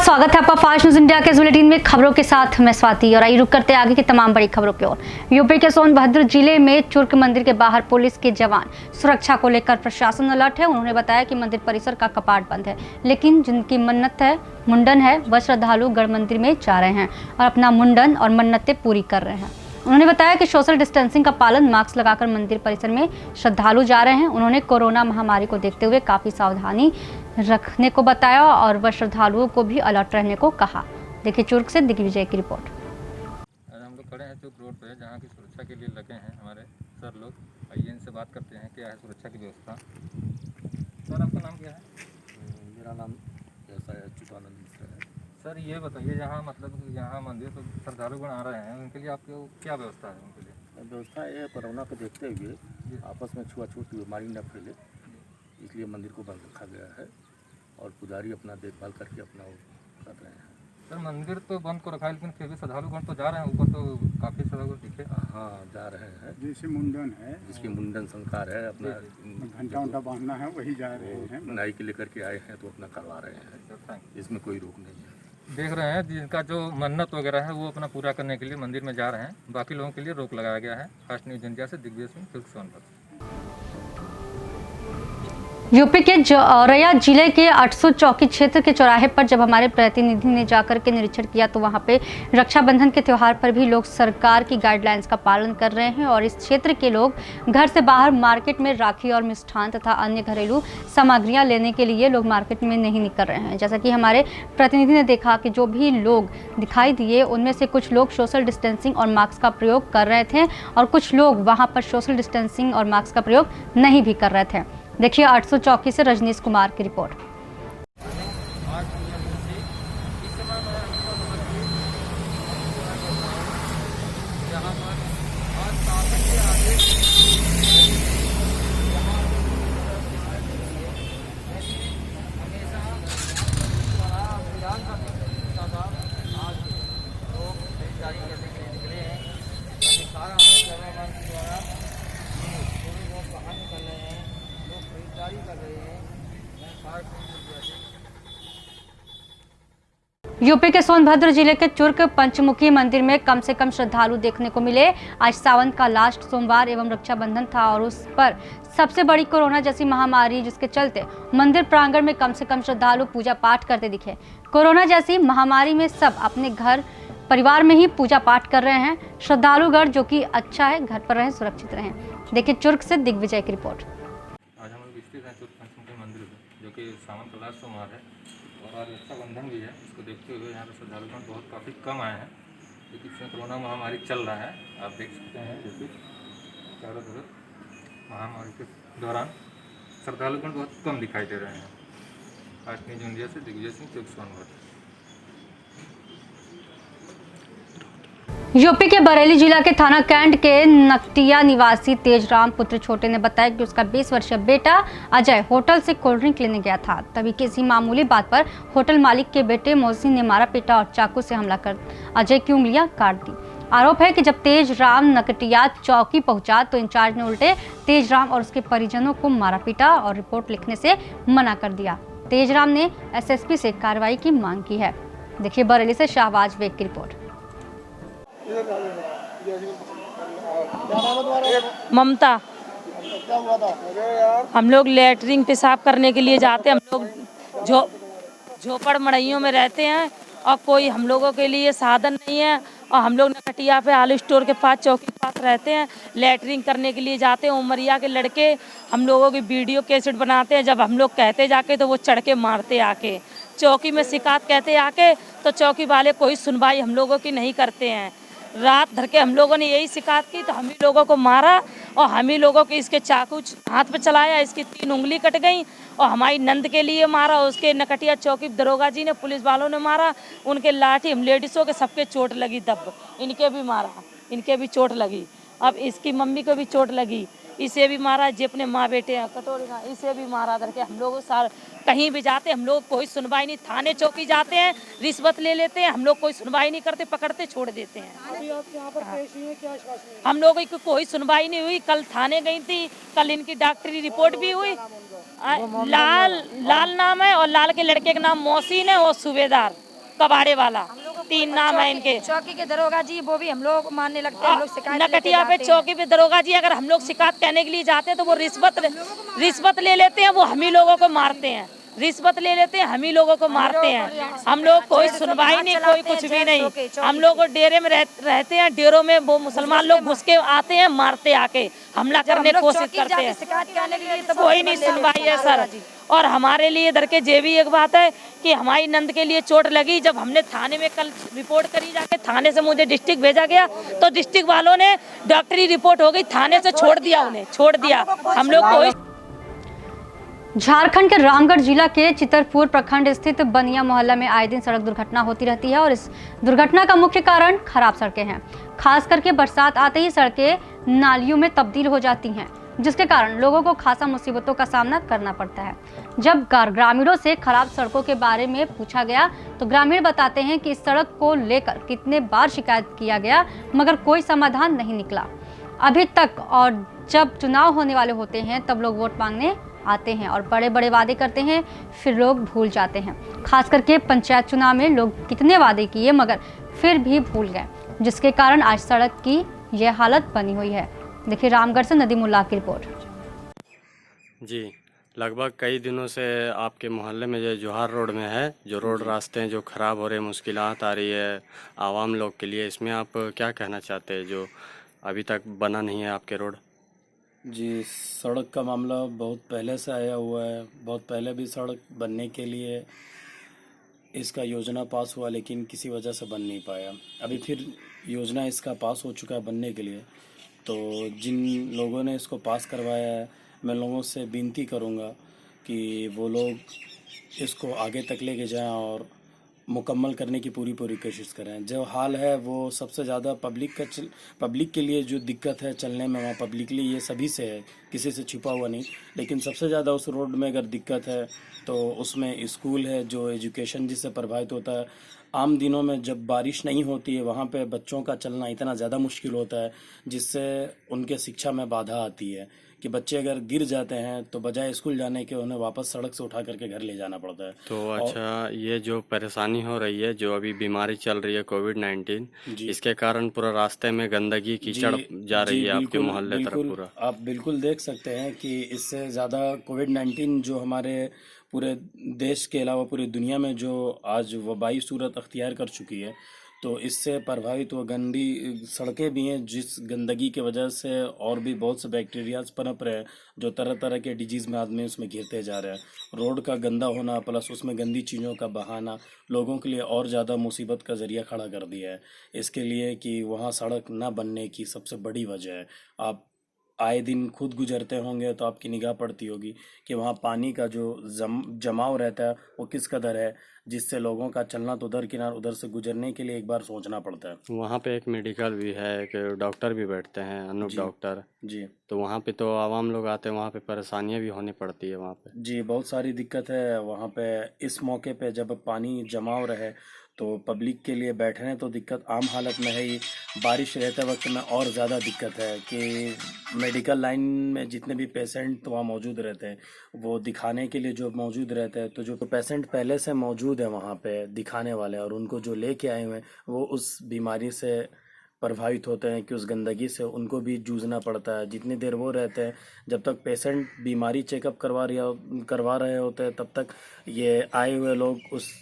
स्वागत है आपका फास्ट न्यूज इंडिया के बुलेटिन में खबरों के साथ मैं स्वाति। और आइए रुक करते आगे की तमाम बड़ी खबरों की ओर। यूपी के सोनभद्र जिले में चुर्क मंदिर के बाहर पुलिस के जवान सुरक्षा को लेकर प्रशासन अलर्ट है। उन्होंने बताया कि मंदिर परिसर का कपाट बंद है, लेकिन जिनकी मन्नत है मुंडन है वह श्रद्धालु गढ़ मंदिर में जा रहे हैं और अपना मुंडन और मन्नतें पूरी कर रहे हैं। उन्होंने बताया कि सोशल डिस्टेंसिंग का पालन, मास्क लगाकर मंदिर परिसर में श्रद्धालु जा रहे हैं। उन्होंने कोरोना महामारी को देखते हुए काफी सावधानी रखने को बताया और वह श्रद्धालुओं को भी अलर्ट रहने को कहा। देखिए चुर्क से दिग्विजय की रिपोर्ट। आज हम लोग खड़े हैं चौक रोड पे, जहाँ की सुरक्षा के लिए लगे हैं हमारे सर लोग। आइए इनसे बात करते हैं क्या है सुरक्षा की व्यवस्था। सर आपका नाम क्या है? मेरा नाम व्यवसाय अच्युतानंद मिश्रा है। सर ये बताइए, यहाँ मतलब यहाँ मंदिर तो श्रद्धालुगण आ रहे हैं, उनके लिए आपके क्या व्यवस्था है? उनके लिए व्यवस्था ये कोरोना को देखते हुए आपस में छुआछूत की बीमारी न फैले, इसलिए मंदिर को बंद रखा गया है और पुजारी अपना देखभाल करके अपना वो कर रहे हैं। सर मंदिर तो बंद को रखा है, लेकिन फिर भी श्रद्धालुगण तो जा रहे हैं ऊपर, तो काफ़ी श्रद्धालु दिखे। हाँ जा रहे हैं, जैसे मुंडन है, जिसकी मुंडन संस्कार है, अपना घंटा उंटा बांधना है वही जा रहे हैं। नाई के लेकर के आए हैं तो अपना करवा रहे हैं, इसमें कोई रोक नहीं है। देख रहे हैं जिनका जो मन्नत वगैरह है वो अपना पूरा करने के लिए मंदिर में जा रहे हैं, बाकी लोगों के लिए रोक लगाया गया है। फास्ट न्यूज इंडिया से दिग्विजय सिंह, चुर्क सोनभद्र। यूपी के औरैया जिले के 800 चौकी क्षेत्र के चौराहे पर जब हमारे प्रतिनिधि ने जाकर के निरीक्षण किया तो वहां पे रक्षाबंधन के त्यौहार पर भी लोग सरकार की गाइडलाइंस का पालन कर रहे हैं और इस क्षेत्र के लोग घर से बाहर मार्केट में राखी और मिष्ठान तथा अन्य घरेलू सामग्रियां लेने के लिए लोग मार्केट में नहीं निकल रहे हैं। जैसा कि हमारे प्रतिनिधि ने देखा कि जो भी लोग दिखाई दिए उनमें से कुछ लोग सोशल डिस्टेंसिंग और मास्क का प्रयोग कर रहे थे और कुछ लोग वहाँ पर सोशल डिस्टेंसिंग और मास्क का प्रयोग नहीं भी कर रहे थे। देखिए 800 चौकी से रजनीश कुमार की रिपोर्ट। यूपी के सोनभद्र जिले के चुर्क पंचमुखी मंदिर में कम से कम श्रद्धालु देखने को मिले। आज सावन का लास्ट सोमवार एवं रक्षाबंधन था और उस पर सबसे बड़ी कोरोना जैसी महामारी, जिसके चलते मंदिर प्रांगण में कम से कम श्रद्धालु पूजा पाठ करते दिखे। कोरोना जैसी महामारी में सब अपने घर परिवार में ही पूजा पाठ कर रहे हैं। श्रद्धालुगण जो कि अच्छा है, घर पर रहें, सुरक्षित रहें। देखिए चुर्क से दिग्विजय की रिपोर्ट। आज हम लोग स्थित हैं चुर्क पंचमुखी मंदिर में, जो कि सावन का लास्ट सोमवार है और आज रक्षाबंधन भी है। इसको देखते हुए यहाँ पर श्रद्धालुगण बहुत काफ़ी कम आए हैं, क्योंकि इसमें कोरोना महामारी चल रहा है। आप देख सकते हैं जैसे चारों तरफ महामारी के दौरान श्रद्धालुगण बहुत कम दिखाई दे रहे हैं। फास्ट न्यूज इंडिया से दिग्विजय सिंह, चुर्क सोनभद्र। यूपी के बरेली जिला के थाना कैंट के नकटिया निवासी तेजराम पुत्र छोटे ने बताया कि उसका 20 वर्षीय बेटा अजय होटल से कोल्ड ड्रिंक लेने गया था। तभी किसी मामूली बात पर होटल मालिक के बेटे मोहसिन ने मारा पीटा और चाकू से हमला कर अजय की उंगलियां काट दी। आरोप है कि जब तेजराम नकटिया चौकी पहुंचा तो इंचार्ज ने उल्टे तेजराम और उसके परिजनों को मारा पीटा और रिपोर्ट लिखने से मना कर दिया। तेजराम ने एसएसपी से कार्रवाई की मांग की है। देखिए बरेली से शाहबाज बेग की रिपोर्ट। ममता, हम लोग लेटरिन पेशाब करने के लिए जाते हैं। हम लोग झोपड़ मड़इयों में रहते हैं और कोई हम लोगों के लिए साधन नहीं है और हम लोग नकटिया पे आलू स्टोर के पास, चौकी के पास रहते हैं। लेटरिन करने के लिए जाते हैं। उमरिया के लड़के हम लोगों की वीडियो कैसेट बनाते हैं। जब हम लोग कहते जाके तो वो चढ़ के मारते आके। चौकी में शिकायत कहते आके तो चौकी वाले कोई सुनवाई हम लोगों की नहीं करते हैं। रात भर के हम लोगों ने यही शिकायत की तो हम ही लोगों को मारा और हम ही लोगों के इसके चाकू हाथ पे चलाया। इसकी 3 उंगली कट गई और हमारी नंद के लिए मारा। उसके नकटिया चौकी दरोगा जी ने, पुलिस वालों ने मारा। उनके लाठी, हम लेडीज़ों के सबके चोट लगी। दब इनके भी मारा, इनके भी चोट लगी। अब इसकी मम्मी को भी चोट लगी। इसे भी मारा, जे अपने माँ बेटे हैं कटोरी का, इसे भी मारा करके। हम लोग सार कहीं भी जाते हम लोग कोई सुनवाई नहीं। थाने चौकी जाते हैं, रिश्वत ले लेते हैं, हम लोग कोई सुनवाई नहीं करते, पकड़ते छोड़ देते हैं। अभी आप यहाँ पर पेश हुए, क्या आश्वासन है? हम लोगों की कोई सुनवाई नहीं हुई। कल थाने गई थी, कल इनकी डॉक्टरी रिपोर्ट भी हुई। लाल नाम है और लाल के लड़के का नाम मोहसिन है और सूबेदार। कबाड़े वाला, 3 नाम है इनके। चौकी के दरोगा जी वो भी हम लोग मानने लगते हैं, हम लोग शिकायत नकटिया पे चौकी पे दरोगा जी अगर हम लोग शिकायत करने के लिए जाते हैं तो वो रिश्वत ले लेते हैं, वो हम ही लोगों को मारते हैं, रिश्वत ले लेते हैं, हम ही लोगों को मारते हैं। हम लोग कोई सुनवाई नहीं, कोई कुछ भी नहीं। हम लोग डेरे में रहते हैं, डेरों में वो मुसलमान लोग घुस के आते हैं, मारते आके हमला करने की कोशिश करते हैं, कोई नहीं सुनवाई है सर। और हमारे लिए इधर के जे भी एक बात है कि हमारी नंद के लिए चोट लगी, जब हमने थाने में कल रिपोर्ट करी, जाके थाने से मुझे डिस्ट्रिक्ट भेजा गया तो डिस्ट्रिक्ट वालों ने डॉक्टरी रिपोर्ट हो गई, थाने से छोड़ दिया, उन्हें छोड़ दिया। हम लोग कोई झारखंड के रामगढ़ जिला के चितरपुर प्रखंड स्थित बनिया मोहल्ला में आए दिन सड़क दुर्घटना होती रहती है और इस दुर्घटना का मुख्य कारण खराब सड़कें हैं। खास करके बरसात आते ही सड़कें नालियों में तब्दील हो जाती हैं, जिसके कारण लोगों को खासा मुसीबतों का सामना करना पड़ता है। जब ग्रामीणों से खराब सड़कों के बारे में पूछा गया तो ग्रामीण बताते हैं कि इस सड़क को लेकर कितने बार शिकायत किया गया मगर कोई समाधान नहीं निकला अभी तक। और जब चुनाव होने वाले होते हैं तब लोग वोट मांगने आते हैं और बड़े बड़े वादे करते हैं, फिर लोग भूल जाते हैं। खास करके पंचायत चुनाव में लोग कितने वादे किए मगर फिर भी भूल गए, जिसके कारण आज सड़क की यह हालत बनी हुई है। देखिए रामगढ़ से नदीमुल्लाह की रिपोर्ट। जी, लगभग कई दिनों से आपके मोहल्ले में जो जौहर रोड में है, जो रोड रास्ते हैं जो ख़राब हो रहे हैं, मुश्किलात आ रही है आवाम लोग के लिए, इसमें आप क्या कहना चाहते हैं जो अभी तक बना नहीं है आपके रोड? जी, सड़क का मामला बहुत पहले से आया हुआ है। बहुत पहले भी सड़क बनने के लिए इसका योजना पास हुआ, लेकिन किसी वजह से बन नहीं पाया। अभी फिर योजना इसका पास हो चुका है बनने के लिए। तो जिन लोगों ने इसको पास करवाया है, मैं लोगों से विनती करूंगा कि वो लोग इसको आगे तक लेके जाएं और मुकम्मल करने की पूरी कोशिश करें। जो हाल है वो सबसे ज़्यादा पब्लिक के लिए जो दिक्कत है चलने में, वहाँ पब्लिकली ये सभी से है, किसी से छिपा हुआ नहीं। लेकिन सबसे ज़्यादा उस रोड में अगर दिक्कत है तो उसमें स्कूल है, जो एजुकेशन जिससे प्रभावित होता है। आम दिनों में जब बारिश नहीं होती है वहाँ पे बच्चों का चलना इतना ज़्यादा मुश्किल होता है, जिससे उनके शिक्षा में बाधा आती है कि बच्चे अगर गिर जाते हैं तो बजाय स्कूल जाने के उन्हें वापस सड़क से उठा करके घर ले जाना पड़ता है। तो अच्छा, ये जो परेशानी हो रही है, जो अभी बीमारी चल रही है कोविड-19, इसके कारण पूरा रास्ते में गंदगी कीचड़ जा रही है आपके मोहल्ले तरफ पूरा। आप बिल्कुल देख सकते हैं कि इससे ज़्यादा कोविड-19 जो हमारे पूरे देश के अलावा पूरी दुनिया में जो आज वबाई सूरत अख्तियार कर चुकी है, तो इससे प्रभावित वो गंदी सड़कें भी हैं, जिस गंदगी की वजह से और भी बहुत से बैक्टीरियाज पनप रहे हैं, जो तरह तरह के डिजीज़ में आदमी उसमें घिरते जा रहे हैं। रोड का गंदा होना प्लस उसमें गंदी चीज़ों का बहाना लोगों के लिए और ज़्यादा मुसीबत का ज़रिया खड़ा कर दिया है। इसके लिए कि वहाँ सड़क ना बनने की सबसे बड़ी वजह है, आप आए दिन खुद गुजरते होंगे तो आपकी निगाह पड़ती होगी कि वहाँ पानी का जो जमाव रहता है वो किस कदर है, जिससे लोगों का चलना तो उधर किनार उधर से गुजरने के लिए एक बार सोचना पड़ता है। वहाँ पे एक मेडिकल भी है, एक डॉक्टर भी बैठते हैं, अनूप डॉक्टर जी। तो वहाँ पे तो आवाम लोग आते हैं, वहाँ पे परेशानियाँ भी होनी पड़ती है वहाँ पे। जी, बहुत सारी दिक्कत है वहाँ पे। इस मौके पे जब पानी जमाव रहे तो पब्लिक के लिए बैठने तो दिक्कत आम हालत में है ही, बारिश रहते वक्त में और ज़्यादा दिक्कत है कि मेडिकल लाइन में जितने भी पेशेंट वहाँ मौजूद रहते हैं वो दिखाने के लिए जो मौजूद रहते हैं, तो जो पेशेंट पहले से मौजूद है वहाँ पे दिखाने वाले और उनको जो लेके आए हुए हैं वो उस बीमारी से प्रभावित होते हैं कि उस गंदगी से उनको भी जूझना पड़ता है। जितनी देर वो रहते हैं, जब तक पेशेंट बीमारी चेकअप करवा रहे होते हैं, तब तक ये आए हुए लोग उस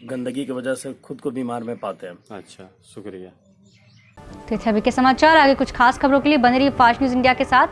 गंदगी की वजह से खुद को बीमार में पाते हैं। अच्छा, शुक्रिया। तो अभी के समाचार, आगे कुछ खास खबरों के लिए बने रहिए फास्ट न्यूज़ इंडिया के साथ।